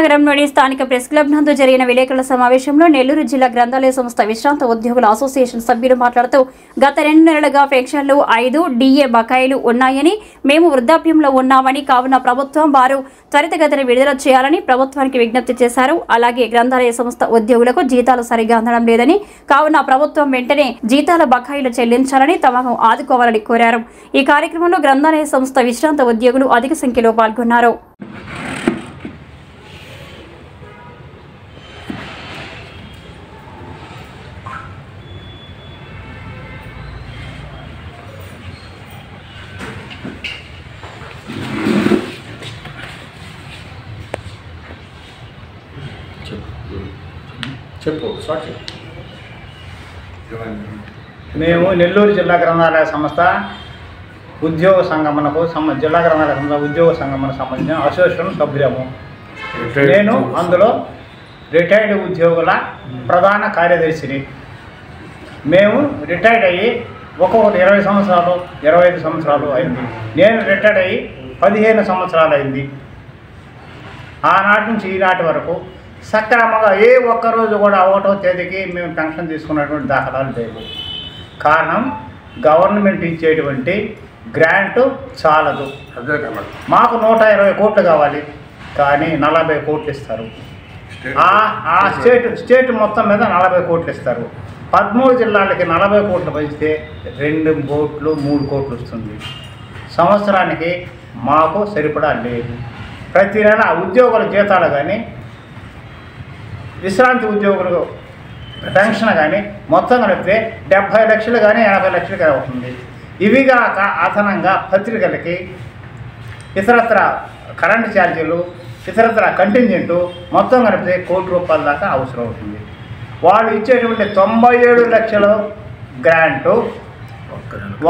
నగరంలోని స్థానిక press club నందు జరిగిన విలేకరుల సమావేశంలో నెల్లూరు జిల్లా గ్రంథాలయ సంస్థ విశ్రాంత ఉద్యోగుల అసోసియేషన్ సభ్యులు మాట్లాడుతూ గత 2 నెలలుగా పెన్షన్లు 5 డిఏ బకాయిలు ఉన్నాయని, మేము వృద్ధాప్యంలో ఉన్నామని, కావున ప్రభుత్వం వారు త్వరితగతిన విడుదల చేయాలని ప్రభుత్వానికి విజ్ఞప్తి చేశారు. అలాగే గ్రంథాలయ సంస్థ ఉద్యోగులకు జీతాలు సరిగా అందడం లేదని, కావున ప్రభుత్వం వెంటనే జీతాల బకాయిలు చెల్లించాలని, తమకు ఆదుకోవాలని కోరారు. ఈ కార్యక్రమంలో గ్రంథాలయ సంస్థ విశ్రాంత ఉద్యోగులు అధిక సంఖ్యలో పాల్గొన్నారు. మేము నెల్లూరు జిల్లా గ్రంథాలయ సంస్థ ఉద్యోగ సంఘమునకు జిల్లా గ్రంథాలయ సంస్థ ఉద్యోగ సంఘమునకు సంబంధించిన అసోసియేషన్ సభ్యులము. నేను అందులో రిటైర్డ్ ఉద్యోగుల ప్రధాన కార్యదర్శిని. మేము రిటైర్డ్ అయ్యి ఒక్కొక్కటి 20 సంవత్సరాలు 25 సంవత్సరాలు అయింది. నేను రిటైర్డ్ అయ్యి 15 సంవత్సరాలు అయింది. ఆనాటి నుంచి ఈనాటి వరకు సక్రమంగా ఏ ఒక్కరోజు కూడా 1వ తేదీకి మేము పెన్షన్ తీసుకున్నటువంటి దాఖలాలు లేవు. కారణం గవర్నమెంట్ ఇచ్చేటువంటి గ్రాంటు చాలదు. మాకు 120 కోట్లు కావాలి, కానీ 40 కోట్లు ఇస్తారు. ఆ స్టేట్ మొత్తం మీద 40 కోట్లు ఇస్తారు. 13 జిల్లాలకి 40 కోట్లు పంచితే 2 కోట్లు 3 కోట్లు వస్తుంది. సంవత్సరానికి మాకు సరిపడా లేదు. ప్రతి నెల ఉద్యోగుల జీతాలు కానీ, విశ్రాంతి ఉద్యోగులకు పెన్షన్ కానీ మొత్తం కలిపితే 70 లక్షలు కానీ 80 లక్షలు కానీ అవుతుంది. ఇవిగాక అదనంగా పత్రికలకి ఇతరత్ర కరెంటు ఛార్జీలు, ఇతరత్ర కంటింజెంటు మొత్తం కలిపితే 1 కోటి రూపాయల దాకా అవసరం అవుతుంది. వాళ్ళు ఇచ్చేటువంటి 97 లక్షల గ్రాంటు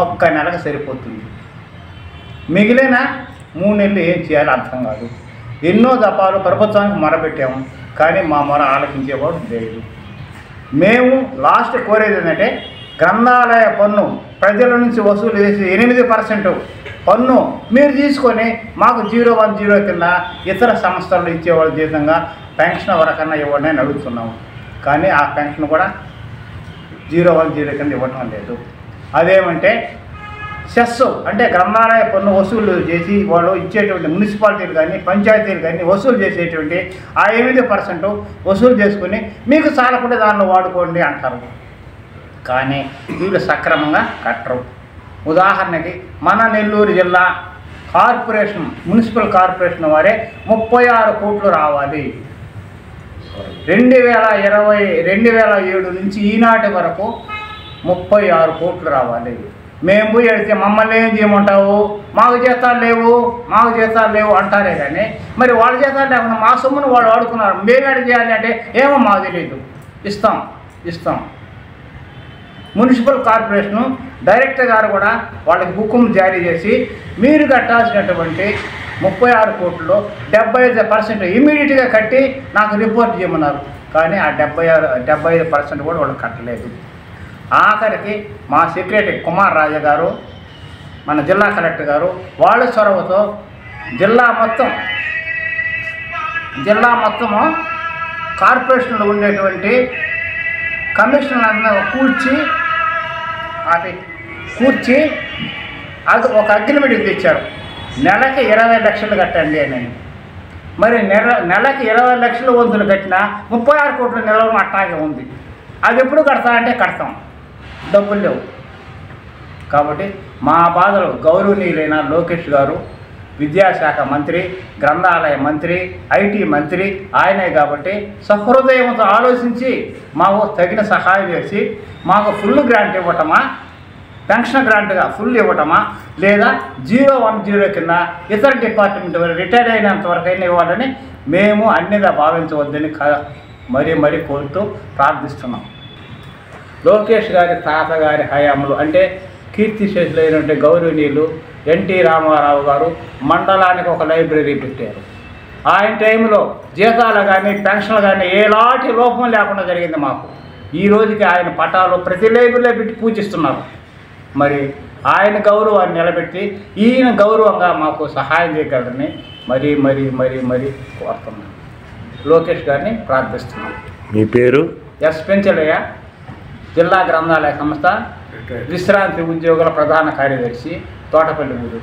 ఒక్క నెలకు సరిపోతుంది. మిగిలిన 3 నెలలు ఏం చేయాలో అర్థం కాదు. ఎన్నో దఫాలు ప్రభుత్వానికి మొరపెట్టాము, కానీ మా మొర ఆలకించేవాడు లేదు. మేము లాస్ట్ కోరేది ఏంటంటే, గ్రంథాలయ పన్ను ప్రజల నుంచి వసూలు చేసి 8% పన్ను మీరు తీసుకొని మాకు 010 కింద ఇతర సంస్థలు ఇచ్చేవాళ్ళ జీతంగా పెన్షన్ వరకన్నా ఇవ్వండి అని అడుగుతున్నాము. కానీ ఆ పెన్షన్ కూడా 010 కింద ఇవ్వటం లేదు. అదేమంటే సెస్ అంటే గ్రంథాలయ పన్ను వసూలు చేసి వాళ్ళు ఇచ్చేటువంటి మున్సిపాలిటీలు కానీ పంచాయతీలు కానీ వసూలు చేసేటువంటి ఆ 8% వసూలు చేసుకుని మీకు చాలకుండా దానిలో వాడుకోండి అంటారు. కానీ వీళ్ళు సక్రమంగా కట్టరు. ఉదాహరణకి మన నెల్లూరు జిల్లా కార్పొరేషన్ మున్సిపల్ కార్పొరేషన్ వారే 36 కోట్లు రావాలి. 2007 నుంచి ఈనాటి వరకు 36 కోట్లు రావాలి. మేము పోయి అడిగితే మమ్మల్ని ఏం చేయమంటావు, మాకు జీతాలు లేవు అంటారే. కానీ మరి వాళ్ళ జీతాలు లేకుండా మా సొమ్మును వాళ్ళు వాడుకున్నారు. మేము ఎడ చేయాలి అంటే ఏమో మాకు తెలియదు. ఇస్తాం మున్సిపల్ కార్పొరేషను డైరెక్టర్ గారు కూడా వాళ్ళకి హుకుం జారీ చేసి మీరు కట్టాల్సినటువంటి 36 కోట్లలో 75% ఇమీడియట్గా కట్టి నాకు రిపోర్ట్ చేయమన్నారు. కానీ ఆ 75% కూడా వాళ్ళు కట్టలేదు. ఆఖరికి మా సెక్రటరీ కుమార్ రాజా గారు, మన జిల్లా కలెక్టర్ గారు వాళ్ళ చొరవతో జిల్లా మొత్తము కార్పొరేషన్లో ఉండేటువంటి కమిషనర్లను కూర్చి అది ఒక అగ్రిమెంట్ తెచ్చారు. నెలకి 20 లక్షలు కట్టండి అని. మరి నెలకి 20 లక్షల వంతులు కట్టినా 36 కోట్ల నిలవడం అట్టాగే ఉంది. అది ఎప్పుడు కడతారంటే కడతాం, డబ్బులు లేవు. కాబట్టి మా బాధలు గౌరవనీయులైన లోకేష్ గారు, విద్యాశాఖ మంత్రి, గ్రంథాలయ మంత్రి, ఐటీ మంత్రి ఆయనే. కాబట్టి సహృదయంతో ఆలోచించి మాకు తగిన సహాయం చేసి మాకు ఫుల్ గ్రాంట్ ఇవ్వటమా, పెన్షన్ గ్రాంట్గా ఫుల్ ఇవ్వటమా, లేదా 010 కింద ఇతర డిపార్ట్మెంట్ రిటైర్ అయినంత వరకు అయినా ఇవ్వాలని మేము అన్నిగా భావించవద్దని మరీ కోరుతూ ప్రార్థిస్తున్నాం. లోకేష్ గారి తాతగారి హయాంలో అంటే కీర్తిశేషులైనటువంటి గౌరవనీయులు ఎన్టీ రామారావు గారు మండలానికి ఒక లైబ్రరీ పెట్టారు. ఆయన టైంలో జీతాలు కానీ పెన్షన్లు కానీ ఎలాంటి లోపం లేకుండా జరిగింది మాకు. ఈ రోజుకి ఆయన పటాలు ప్రతి లైబ్రరీలో పెట్టి పూజిస్తున్నారు. మరి ఆయన గౌరవాన్ని నిలబెట్టి ఈయన గౌరవంగా మాకు సహాయం చేయగలరని మరీ కోరుతున్నాను. లోకేష్ గారిని ప్రార్థిస్తున్నాం. మీ పేరు? ఎస్ పెంచలయ్య, జిల్లా గ్రంథాలయ సంస్థ విశ్రాంతి ఉద్యోగుల ప్రధాన కార్యదర్శి, తోటపల్లి ఊరు.